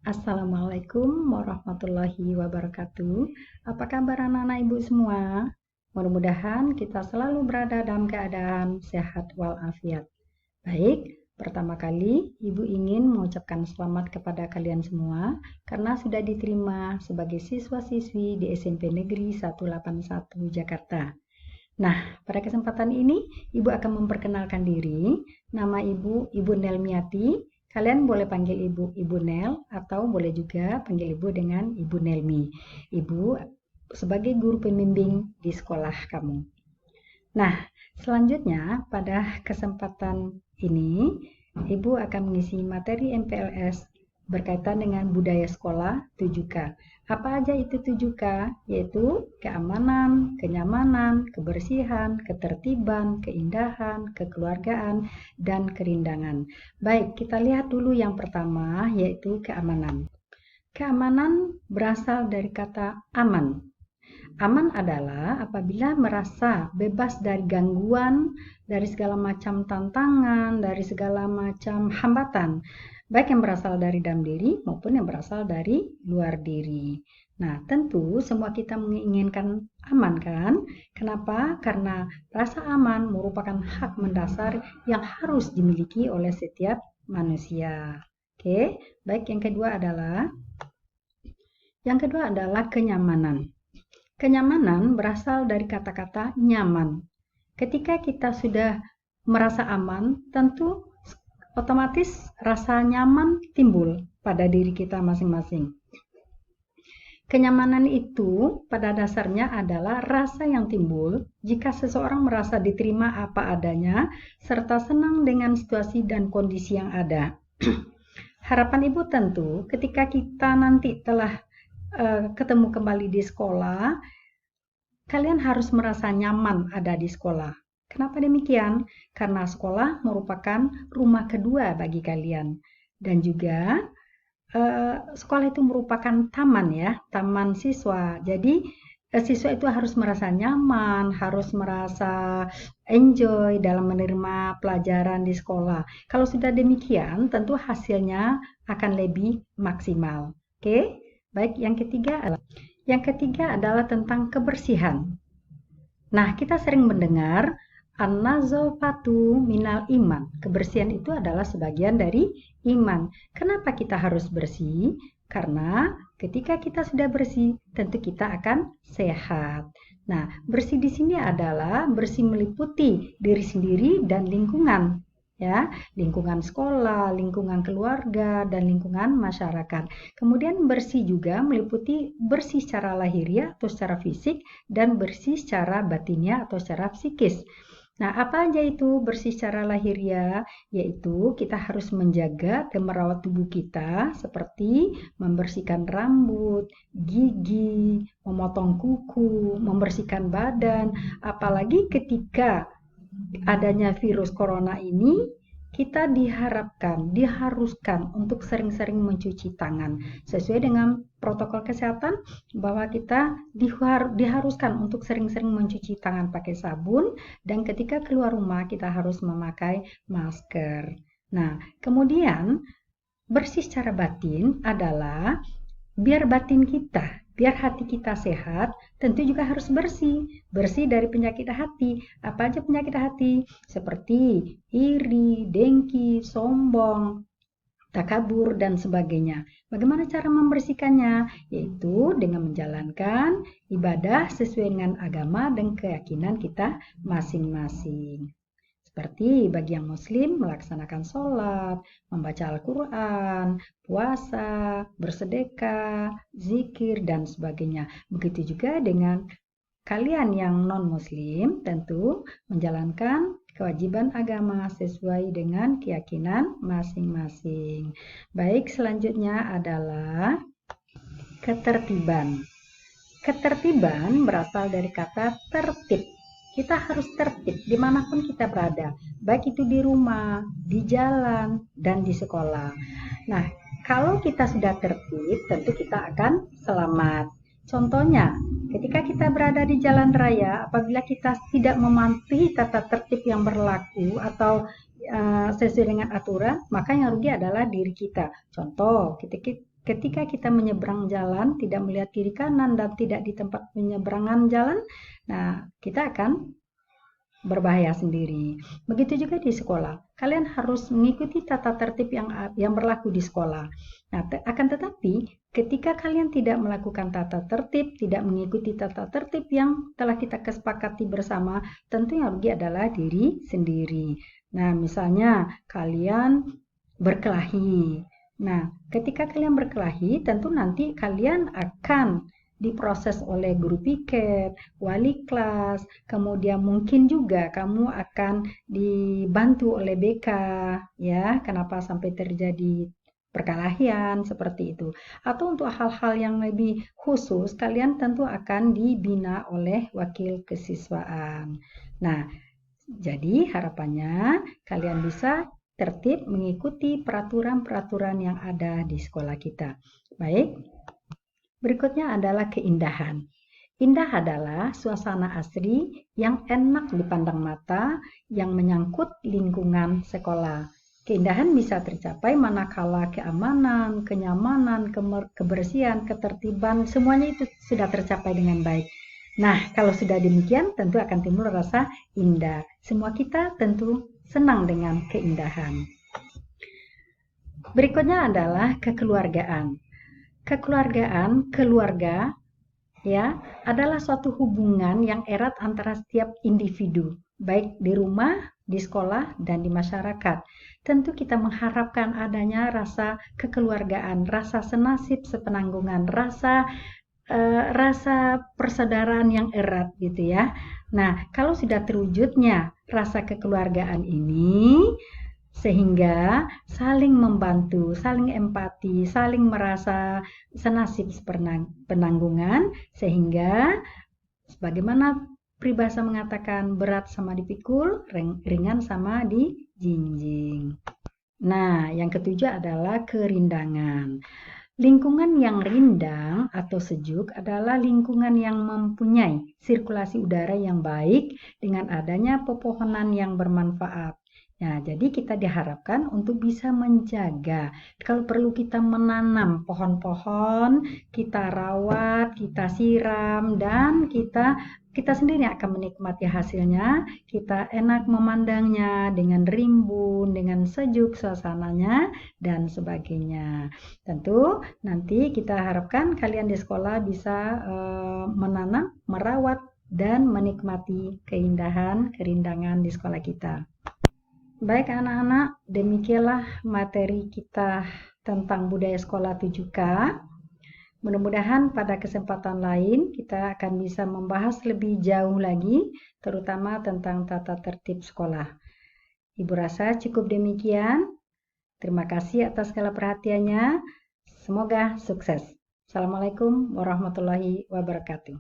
Assalamualaikum warahmatullahi wabarakatuh. Apa kabar anak-anak ibu semua? Mudah-mudahan kita selalu berada dalam keadaan sehat walafiat. Baik, pertama kali ibu ingin mengucapkan selamat kepada kalian semua karena sudah diterima sebagai siswa-siswi di SMP Negeri 181 Jakarta. Nah, pada kesempatan ini ibu akan memperkenalkan diri. Nama ibu, Ibu Nelmiati. Kalian boleh panggil Ibu Nel atau boleh juga panggil Ibu dengan Ibu Nelmi. Ibu sebagai guru pembimbing di sekolah kamu. Nah, selanjutnya pada kesempatan ini Ibu akan mengisi materi MPLS berkaitan dengan budaya sekolah 7K. Apa aja itu 7K? Yaitu keamanan, kenyamanan, kebersihan, ketertiban, keindahan, kekeluargaan, dan kerindangan. Baik, kita lihat dulu yang pertama, yaitu keamanan. Keamanan berasal dari kata aman. Aman adalah apabila merasa bebas dari gangguan, dari segala macam tantangan, dari segala macam hambatan, baik yang berasal dari dalam diri maupun yang berasal dari luar diri. Nah, tentu semua kita menginginkan aman kan? Kenapa? Karena rasa aman merupakan hak mendasar yang harus dimiliki oleh setiap manusia. Oke, baik yang kedua adalah kenyamanan. Kenyamanan berasal dari kata-kata nyaman. Ketika kita sudah merasa aman, tentu otomatis rasa nyaman timbul pada diri kita masing-masing. Kenyamanan itu pada dasarnya adalah rasa yang timbul jika seseorang merasa diterima apa adanya, serta senang dengan situasi dan kondisi yang ada. Harapan ibu tentu ketika kita nanti telah ketemu kembali di sekolah, kalian harus merasa nyaman ada di sekolah. Kenapa demikian? Karena sekolah merupakan rumah kedua bagi kalian. Dan juga sekolah itu merupakan taman ya, taman siswa. Jadi siswa itu harus merasa nyaman, harus merasa enjoy dalam menerima pelajaran di sekolah. Kalau sudah demikian, tentu hasilnya akan lebih maksimal. Oke? Baik, yang ketiga adalah tentang kebersihan. Nah, kita sering mendengar an-nazafatu minal iman. Kebersihan itu adalah sebagian dari iman. Kenapa kita harus bersih? Karena ketika kita sudah bersih, tentu kita akan sehat. Nah, bersih di sini adalah bersih meliputi diri sendiri dan lingkungan. Ya, lingkungan sekolah, lingkungan keluarga, dan lingkungan masyarakat. Kemudian bersih juga meliputi bersih secara lahiriah atau secara fisik dan bersih secara batinnya atau secara psikis. Nah, apa aja itu bersih secara lahiriah? Yaitu kita harus menjaga dan merawat tubuh kita seperti membersihkan rambut, gigi, memotong kuku, membersihkan badan. Apalagi ketika adanya virus corona ini, kita diharuskan untuk sering-sering mencuci tangan sesuai dengan protokol kesehatan bahwa kita diharuskan untuk sering-sering mencuci tangan pakai sabun dan ketika keluar rumah kita harus memakai masker. Nah, kemudian bersih secara batin adalah biar hati kita sehat, tentu juga harus bersih. Bersih dari penyakit hati. Apa aja penyakit hati? Seperti iri, dengki, sombong, takabur, dan sebagainya. Bagaimana cara membersihkannya? Yaitu dengan menjalankan ibadah sesuai dengan agama dan keyakinan kita masing-masing. Seperti bagi yang muslim melaksanakan sholat, membaca Al-Quran, puasa, bersedekah, zikir, dan sebagainya. Begitu juga dengan kalian yang non-muslim tentu menjalankan kewajiban agama sesuai dengan keyakinan masing-masing. Baik, selanjutnya adalah ketertiban. Ketertiban berasal dari kata tertib. Kita harus tertib dimanapun kita berada, baik itu di rumah, di jalan, dan di sekolah. Nah, kalau kita sudah tertib, tentu kita akan selamat. Contohnya, ketika kita berada di jalan raya, apabila kita tidak mematuhi tata tertib yang berlaku atau sesuai dengan aturan, maka yang rugi adalah diri kita. Contoh, Ketika kita menyeberang jalan, tidak melihat kiri kanan dan tidak di tempat penyeberangan jalan, nah kita akan berbahaya sendiri. Begitu juga di sekolah. Kalian harus mengikuti tata tertib yang berlaku di sekolah. Nah, akan tetapi ketika kalian tidak melakukan tata tertib, tidak mengikuti tata tertib yang telah kita kesepakati bersama, tentu yang rugi adalah diri sendiri. Nah, misalnya kalian berkelahi. Nah, ketika kalian berkelahi, tentu nanti kalian akan diproses oleh guru piket, wali kelas, kemudian mungkin juga kamu akan dibantu oleh BK, ya, kenapa sampai terjadi perkelahian seperti itu. Atau untuk hal-hal yang lebih khusus, kalian tentu akan dibina oleh wakil kesiswaan. Nah, jadi harapannya kalian bisa tertib mengikuti peraturan-peraturan yang ada di sekolah kita. Baik. Berikutnya adalah keindahan. Indah adalah suasana asri yang enak dipandang mata yang menyangkut lingkungan sekolah. Keindahan bisa tercapai manakala keamanan, kenyamanan, kebersihan, ketertiban, semuanya itu sudah tercapai dengan baik. Nah, kalau sudah demikian, tentu akan timbul rasa indah. Semua kita tentu senang dengan keindahan. Berikutnya adalah kekeluargaan. Keluarga ya adalah suatu hubungan yang erat antara setiap individu, baik di rumah, di sekolah, dan di masyarakat. Tentu kita mengharapkan adanya rasa kekeluargaan, rasa senasib sepenanggungan, rasa persaudaraan yang erat gitu ya. Nah, kalau sudah terwujudnya rasa kekeluargaan ini, sehingga saling membantu, saling empati, saling merasa senasib penanggungan, sehingga sebagaimana peribahasa mengatakan berat sama dipikul, ringan sama dijinjing. Nah, yang ketujuh adalah kerindangan. Lingkungan yang rindang atau sejuk adalah lingkungan yang mempunyai sirkulasi udara yang baik dengan adanya pepohonan yang bermanfaat. Nah, jadi kita diharapkan untuk bisa menjaga. Kalau perlu kita menanam pohon-pohon, kita rawat, kita siram, dan kita sendiri akan menikmati hasilnya. Kita enak memandangnya dengan rimbun, dengan sejuk suasananya, dan sebagainya. Tentu nanti kita harapkan kalian di sekolah bisa menanam, merawat, dan menikmati kerindangan di sekolah kita. Baik anak-anak, demikianlah materi kita tentang budaya sekolah 7K. Mudah-mudahan pada kesempatan lain kita akan bisa membahas lebih jauh lagi, terutama tentang tata tertib sekolah. Ibu rasa cukup demikian. Terima kasih atas segala perhatiannya. Semoga sukses. Assalamualaikum warahmatullahi wabarakatuh.